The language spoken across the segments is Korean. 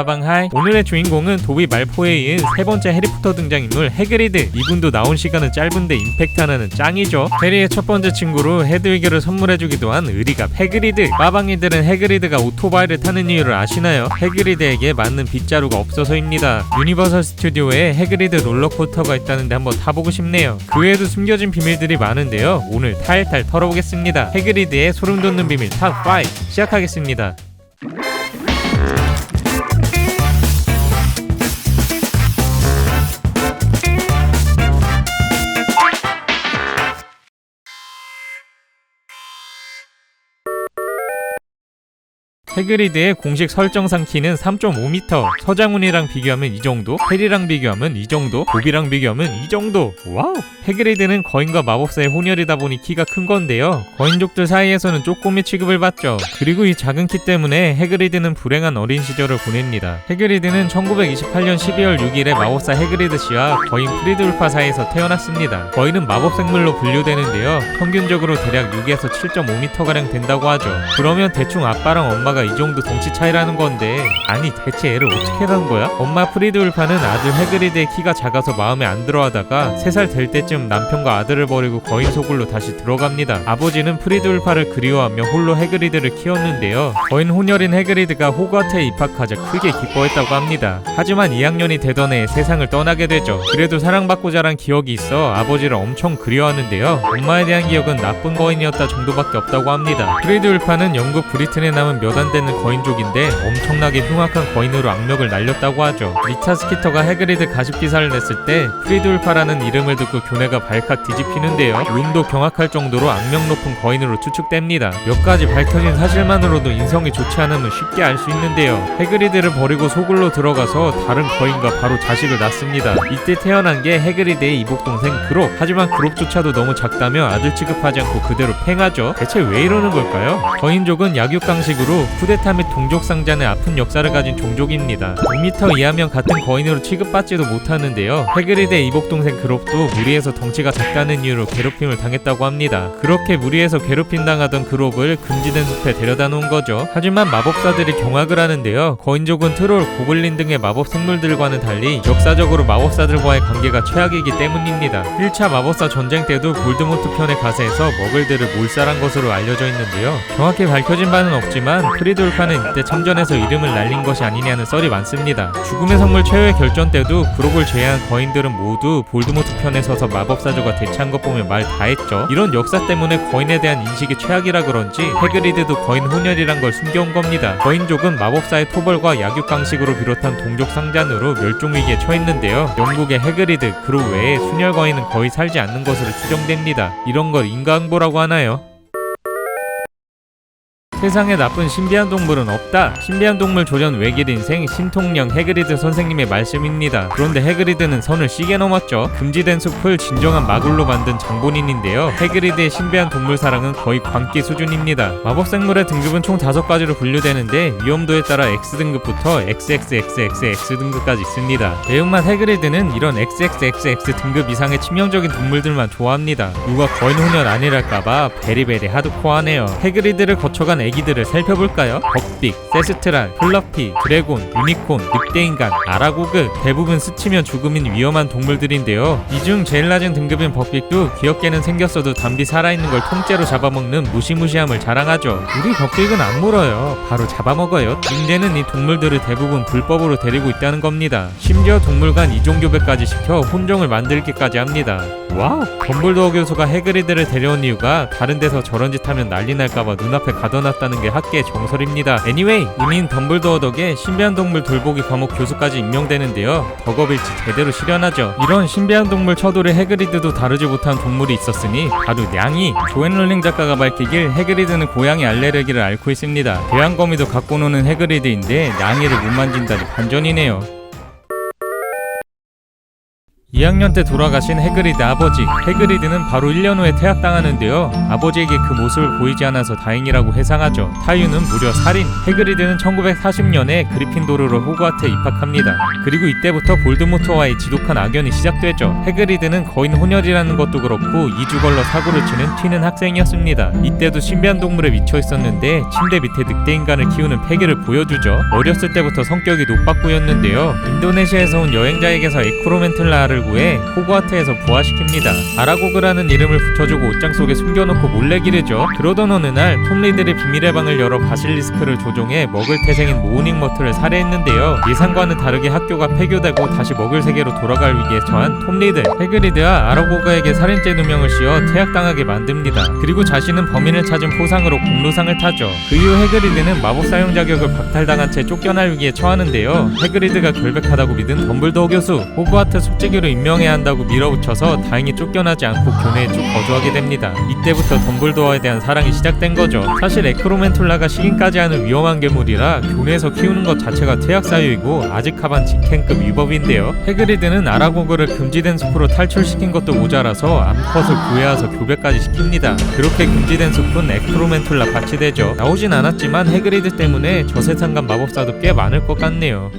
빠방하이. 오늘의 주인공은 도비 말포에 이은 세 번째 해리포터 등장인물 해그리드. 이분도 나온 시간은 짧은데 임팩트 하나는 짱이죠. 해리의 첫 번째 친구로 헤드위그를 선물해주기도 한 의리갑 해그리드. 빠방이들은 해그리드가 오토바이를 타는 이유를 아시나요? 해그리드에게 맞는 빗자루가 없어서입니다. 유니버설 스튜디오에 해그리드 롤러코스터가 있다는데 한번 타보고 싶네요. 그 외에도 숨겨진 비밀들이 많은데요. 오늘 탈탈 털어보겠습니다. 해그리드의 소름돋는 비밀 탑5 시작하겠습니다. 해그리드의 공식 설정상 키는 3.5m. 서장훈이랑 비교하면 이 정도, 해리랑 비교하면 이 정도, 도비랑 비교하면 이 정도. 와우! 해그리드는 거인과 마법사의 혼혈이다 보니 키가 큰 건데요. 거인족들 사이에서는 쪼꼬미 취급을 받죠. 그리고 이 작은 키 때문에 해그리드는 불행한 어린 시절을 보냅니다. 해그리드는 1928년 12월 6일에 마법사 해그리드 씨와 거인 프리드울파 사이에서 태어났습니다. 거인은 마법 생물로 분류되는데요. 평균적으로 대략 6에서 7.5m가량 된다고 하죠. 그러면 대충 아빠랑 엄마가 이 정도 덩치 차이라는 건데, 아니 대체 애를 어떻게 낳은 거야? 엄마 프리드울파는 아들 해그리드의 키가 작아서 마음에 안 들어하다가 3살 될 때쯤 남편과 아들을 버리고 거인 소굴로 다시 들어갑니다. 아버지는 프리드울파를 그리워하며 홀로 해그리드를 키웠는데요. 거인 혼혈인 해그리드가 호그와트에 입학하자 크게 기뻐했다고 합니다. 하지만 2학년이 되던 해에 세상을 떠나게 되죠. 그래도 사랑받고 자란 기억이 있어 아버지를 엄청 그리워하는데요. 엄마에 대한 기억은 나쁜 거인이었다 정도밖에 없다고 합니다. 프리드울파는 영국 브리튼에 남은 몇 안 되는 거인족인데 엄청나게 흉악한 거인으로 악명을 날렸다고 하죠. 리차 스키터가 해그리드 가십 기사를 냈을 때 프리드울파라는 이름을 듣고 교내가 발칵 뒤집히는데요. 룸도 경악할 정도로 악명 높은 거인으로 추측됩니다. 몇 가지 밝혀진 사실만으로도 인성이 좋지 않으면 쉽게 알 수 있는데요. 해그리드를 버리고 소굴로 들어가서 다른 거인과 바로 자식을 낳습니다. 이때 태어난 게 해그리드의 이복동생 그롭. 하지만 그롭조차도 너무 작다며 아들 취급하지 않고 그대로 팽하죠. 대체 왜 이러는 걸까요? 거인족은 약육강식으로 쿠데타 및 동족 상잔의 아픈 역사를 가진 종족입니다. 5m 이하면 같은 거인으로 취급받지도 못하는데요. 해그리드의 이복동생 그롭도 무리해서 덩치가 작다는 이유로 괴롭힘을 당했다고 합니다. 그렇게 무리해서 괴롭힘 당하던 그롭을 금지된 숲에 데려다 놓은 거죠. 하지만 마법사들이 경악을 하는데요. 거인족은 트롤, 고블린 등의 마법 생물들과는 달리 역사적으로 마법사들과의 관계가 최악이기 때문입니다. 1차 마법사 전쟁 때도 볼드모트 편의 가세에서 머글들을 몰살한 것으로 알려져 있는데요. 정확히 밝혀진 바는 없지만 프리드울파는 이때 참전해서 이름을 날린 것이 아니냐는 썰이 많습니다. 죽음의 선물 최후의 결전 때도 그룹을 제외한 거인들은 모두 볼드모트 편에 서서 마법사들과 대치한 것 보면 말 다 했죠. 이런 역사 때문에 거인에 대한 인식이 최악이라 그런지 해그리드도 거인 혼혈이란 걸 숨겨온 겁니다. 거인족은 마법사의 토벌과 약육강식으로 비롯한 동족 상잔으로 멸종위기에 처했는데요. 영국의 해그리드, 그룹 외에 순혈 거인은 거의 살지 않는 것으로 추정됩니다. 이런 걸 인과응보라고 하나요? 세상에 나쁜 신비한 동물은 없다. 신비한 동물 조련 외길 인생 신통령 해그리드 선생님의 말씀입니다. 그런데 해그리드는 선을 시게 넘었죠. 금지된 숲을 진정한 마굴로 만든 장본인인데요. 해그리드의 신비한 동물 사랑은 거의 광기 수준입니다. 마법생물의 등급은 총 5가지로 분류되는데 위험도에 따라 X등급부터 XXXXX 등급까지 있습니다. 매운맛 해그리드는 이런 XXXX 등급 이상의 치명적인 동물들만 좋아합니다. 누가 거인 혼혈 아니랄까봐 베리베리 하드코어하네요. 해그리드를 거쳐간 애기들을 살펴볼까요? 벅빅, 세스트란, 플러피, 드래곤, 유니콘, 늑대인간, 아라고그. 대부분 스치면 죽음인 위험한 동물들인데요. 이 중 제일 낮은 등급인 벅빅도 귀엽게는 생겼어도 담비 살아있는 걸 통째로 잡아먹는 무시무시함을 자랑하죠. 우리 벅빅은 안 물어요. 바로 잡아먹어요. 문제는 이 동물들을 대부분 불법으로 데리고 있다는 겁니다. 심지어 동물 간 이종교배까지 시켜 혼종을 만들기까지 합니다. 와우! 덤블도어 교수가 해그리드를 데려온 이유가 다른 데서 저런 짓 하면 난리 날까봐 눈앞에 가둬놨다는 게 학계의 정설입니다. Anyway, 이민 덤블도어 덕에 신비한 동물 돌보기 과목 교수까지 임명되는데요. 덕업일치 제대로 실현하죠. 이런 신비한 동물 처돌에 해그리드도 다루지 못한 동물이 있었으니 바로 냥이. 조앤 롤링 작가가 밝히길 해그리드는 고양이 알레르기를 앓고 있습니다. 대왕거미도 갖고 노는 해그리드인데 냥이를 못 만진다니 반전이네요. 2학년 때 돌아가신 해그리드 아버지. 해그리드는 바로 1년 후에 퇴학당하는데요. 아버지에게 그 모습을 보이지 않아서 다행이라고 회상하죠. 타유는 무려 살인. 해그리드는 1940년에 그리핀도르로 호그와트에 입학합니다. 그리고 이때부터 볼드모트와의 지독한 악연이 시작되죠. 해그리드는 거인 혼혈이라는 것도 그렇고 2주 걸러 사고를 치는 튀는 학생이었습니다. 이때도 신비한 동물에 미쳐 있었는데 침대 밑에 늑대 인간을 키우는 패기를 보여주죠. 어렸을 때부터 성격이 노빠꾸였는데요. 인도네시아에서 온 여행자에게서 에크로멘틀라를 구해 호그와트에서 부화시킵니다. 아라고그라는 이름을 붙여주고 옷장 속에 숨겨놓고 몰래 기르죠. 그러던 어느 날 톰 리들이 비밀의 방을 열어 바실리스크를 조종해 먹을 태생인 모닝 머트를 살해했는데요. 예상과는 다르게 학교가 폐교되고 다시 먹을 세계로 돌아갈 위기에 처한 톰 리들. 해그리드와 아라고그에게 살인죄 누명을 씌워 퇴학당하게 만듭니다. 그리고 자신은 범인을 찾은 포상으로 공로상을 타죠. 그 이후 해그리드는 마법 사용 자격을 박탈당한 채 쫓겨날 위기에 처하는데요. 해그리드가 결백하다고 믿은 덤블도어 교수. 호그와트 숙직으로 임명해야 한다고 밀어붙여서 다행히 쫓겨나지 않고 교내에 쭉 거주하게 됩니다. 이때부터 덤블도어에 대한 사랑이 시작된 거죠. 사실 에크로멘툴라가 식인까지 하는 위험한 괴물이라 교내에서 키우는 것 자체가 퇴학 사유이고 아즈카반 직행급 위법인데요. 해그리드는 아라고그를 금지된 숲으로 탈출시킨 것도 모자라서 암컷을 구해와서 교배까지 시킵니다. 그렇게 금지된 숲은 에크로멘툴라 밭이 되죠. 나오진 않았지만 해그리드 때문에 저세상간 마법사도 꽤 많을 것 같네요.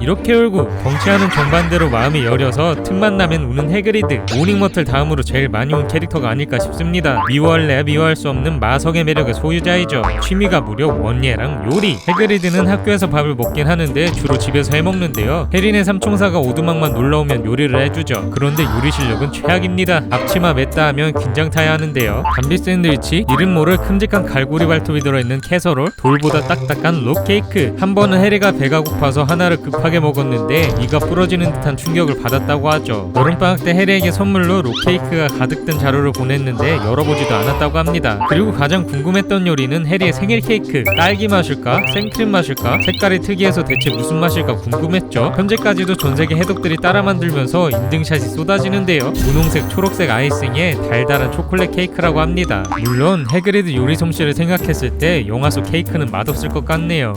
이렇게 울고 덩치하는 정반대로 마음이 여려서 틈만 나면 우는 해그리드. 모닝머틀 다음으로 제일 많이 운 캐릭터가 아닐까 싶습니다. 미워할래야 미워할 수 없는 마성의 매력의 소유자이죠. 취미가 무려 원예랑 요리. 해그리드는 학교에서 밥을 먹긴 하는데 주로 집에서 해먹는데요. 해린의 삼총사가 오두막만 놀러오면 요리를 해주죠. 그런데 요리 실력은 최악입니다. 앞치마 맸다 하면 긴장 타야 하는데요. 담비 샌드위치, 이름 모를 큼직한 갈고리 발톱이 들어있는 캐서롤, 돌보다 딱딱한 록케이크. 한 번은 해리가 배가 고파서 하나를 급하게 먹었는데 이가 부러지는 듯한 충격을 받았다고 하죠. 여름방학 때 해리에게 선물로 록케이크가 가득 든 자루를 보냈는데 열어보지도 않았다고 합니다. 그리고 가장 궁금했던 요리는 해리의 생일 케이크. 딸기 맛일까? 생크림 맛일까? 색깔이 특이해서 대체 무슨 맛일까 궁금했죠. 현재까지도 전세계 해독들이 따라 만들면서 인증샷이 쏟아지는데요. 분홍색 초록색 아이싱에 달달한 초콜릿 케이크라고 합니다. 물론 해그리드 요리 솜씨를 생각했을 때 영화 속 케이크는 맛없을 것 같네요.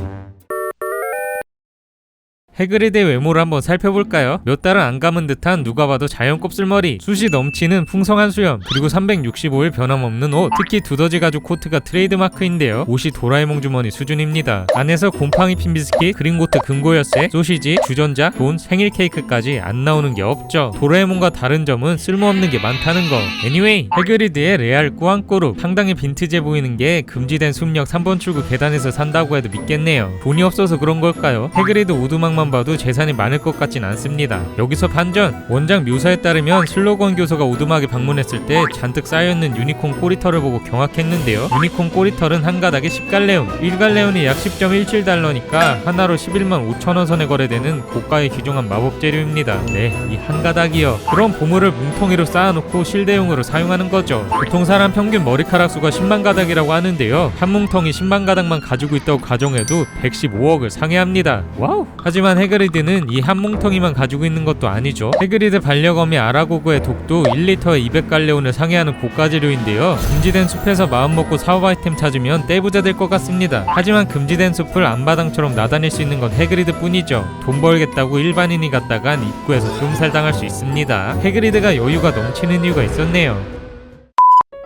해그리드의 외모를 한번 살펴볼까요? 몇 달은 안 감은 듯한 누가 봐도 자연 곱슬머리, 숱이 넘치는 풍성한 수염, 그리고 365일 변함없는 옷. 특히 두더지 가죽 코트가 트레이드마크인데요. 옷이 도라에몽 주머니 수준입니다. 안에서 곰팡이 핀 비스킷, 그린고트 금고 열쇠, 소시지, 주전자, 돈, 생일 케이크까지 안 나오는 게 없죠. 도라에몽과 다른 점은 쓸모없는 게 많다는 거. Anyway, 해그리드의 레알 꾸안꾸룩. 상당히 빈티지해 보이는 게 금지된 숲역 3번 출구 계단에서 산다고 해도 믿겠네요. 돈이 없어서 그런 걸까요? 해그리드 오두막만 봐도 재산이 많을 것 같진 않습니다. 여기서 반전! 원작 묘사에 따르면 슬로건 교수가 오두막에 방문했을 때 잔뜩 쌓여있는 유니콘 꼬리털을 보고 경악했는데요. 유니콘 꼬리털은 한 가닥에 10갈레온, 1갈레온이 약 10.17달러니까 하나로 11만 5천원 선에 거래되는 고가의 귀중한 마법 재료입니다. 네, 이 한 가닥이요. 그럼 보물을 뭉텅이로 쌓아놓고 실대용으로 사용하는 거죠. 보통 사람 평균 머리카락 수가 10만 가닥이라고 하는데요. 한 뭉텅이 10만 가닥만 가지고 있다고 가정해도 115억을 상회합니다. 와우! 하지만 해그리드는 이 한 뭉텅이만 가지고 있는 것도 아니죠. 해그리드 반려검이 아라고그의 독도 1리터에 200갈레온을 상회하는 고가 재료인데요. 금지된 숲에서 마음먹고 사업 아이템 찾으면 떼부자 될 것 같습니다. 하지만 금지된 숲을 안마당처럼 나다닐 수 있는 건 해그리드 뿐이죠. 돈 벌겠다고 일반인이 갔다간 입구에서 끔살 당할 수 있습니다. 해그리드가 여유가 넘치는 이유가 있었네요.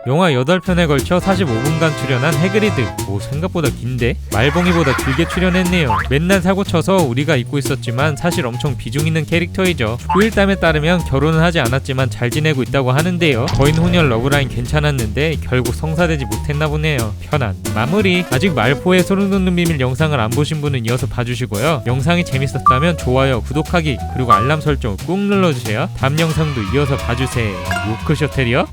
영화 8편에 걸쳐 45분간 출연한 해그리드. 생각보다 긴데? 말봉이보다 길게 출연했네요. 맨날 사고쳐서 우리가 잊고 있었지만 사실 엄청 비중 있는 캐릭터이죠. 후일담에 따르면 결혼은 하지 않았지만 잘 지내고 있다고 하는데요. 거인 혼혈 러브라인 괜찮았는데 결국 성사되지 못했나 보네요. 편안. 마무리. 아직 말포의 소름 돋는 비밀 영상을 안 보신 분은 이어서 봐주시고요. 영상이 재밌었다면 좋아요, 구독하기, 그리고 알람 설정 꾹 눌러주세요. 다음 영상도 이어서 봐주세요. 요크셔테리어?